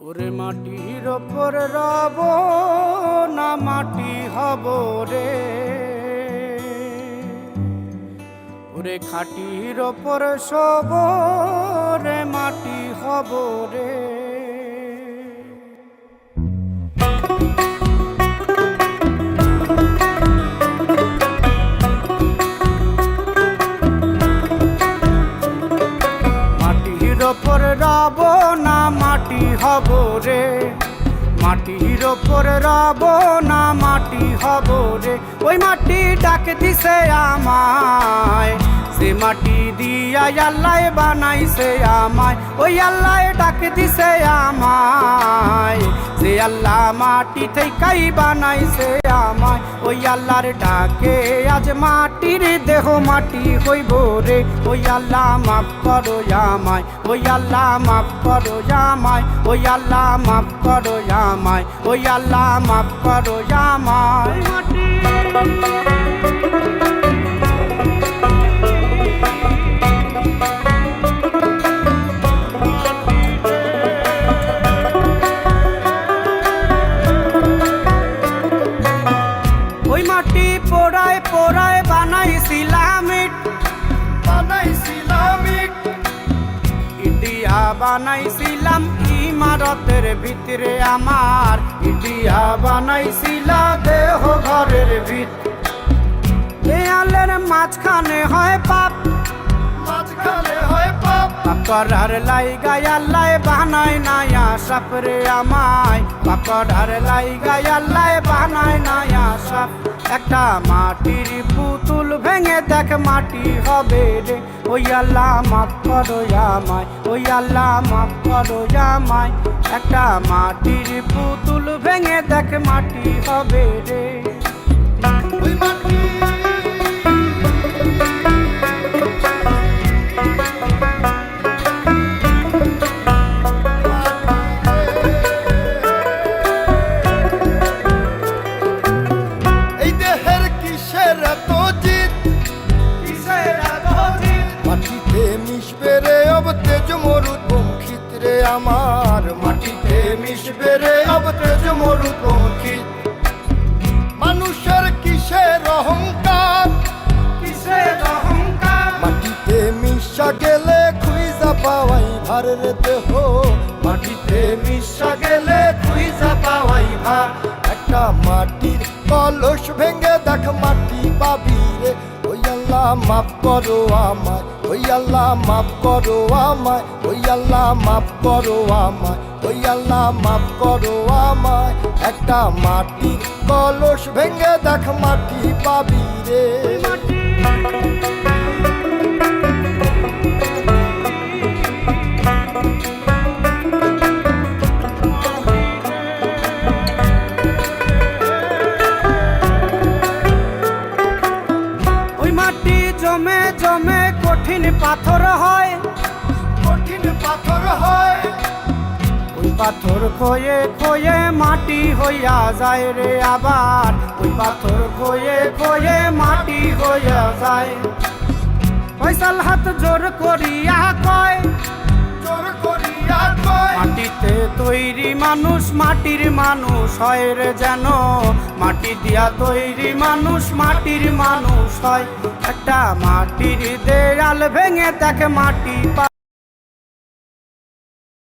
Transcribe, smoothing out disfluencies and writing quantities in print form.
ওরে মাটির ওপর রব না মাটি হব রে, ওরে খাটির ওপর শোব রে মাটি হব রে। মাটির ওপর রব না মাটি হব রে, মাটির ওপর রব না মাটি হব রে। ওই মাটি ডাক দিছে আমায়, সে মাটি দিয়া আল্লাহ বানাইছে আমায়। ওই আল্লাহ ডাক দিছে আমায়, সে আল্লাহ মাটি থেকেই বানাইছে আমায়। ওই আল্লাহর ডাকে আজ মাটির দেহ মাটি হইব রে। ওই আল্লাহ মাফ করো আমায়, ওই আল্লাহ মাফ করো আমায়, ওই আল্লাহ মাফ করো আমায়, ওই আল্লাহ মাফ করো আমায়। ওই মাটি পোড়ায় পোড়ায় বানাইছিলাম ইট, ইটিয়া বানাইছিলাম ইমারতের ভিতরে আমার, ইটিয়া বানাইছিলাম দেহ ঘরের ভিত। দেয়ালের মাঝখানে হয় পাপ, মাঝখানে হয় পাপ, পাকড়ার লাইগায় আল্লাহ বানায় নায়া সাপ রে আমায়। পাকড়ার লাইগায় আল্লাহ বানায় নায়া সাপ। একটা মাটির পুতুল ভেঙে দেখ মাটি হবে রে। ওই আল্লাহ মাফ করো আমায়, ওই আল্লাহ মাফ করো আমায়। একটা মাটির পুতুল ভেঙে দেখ মাটি হবে রে। ওই মাটি আমার মাটিতে মিশবে রে অব তেজ মরুদ পঙ্খিত। মানুষের কিসের অহংকার, কিসের অহংকার, মাটিতে মিশা গেলে খুঁজা পাওয়াই ভার রে দেহ। মাটিতে মিশা গেলে খুঁজা পাওয়াই ভার। একটা মাটির কলস ভেঙে দেখ মাটি পাবি রে। ওই আল্লাহ মাফ করো আমায়, ওই আল্লাহ মাফ করো আমায়, ওই আল্লাহ মাফ করো আমায়, ওই আল্লাহ মাফ করো আমায়। একটা মাটির কলস ভেঙে দেখ মাটি পাবি রে। জমে জমে কঠিন পাথর হয়, কঠিন পাথর হয়। ওই পাথর খয়ে খয়ে মাটি হইয়া যায় রে আবার। ওই পাথর খয়ে খয়ে মাটি হইয়া যায়। ফয়সাল হাত জোর করিয়া কয়, জোর করিয়া কয়, মাটিতে তৈরি মানুষ মাটির মানুষ হয় রে যেন। মাটি দিয়া তৈরি মানুষ মাটির মানুষ হয়। একটা মাটির দেয়াল ভেঙে তাকে মাটি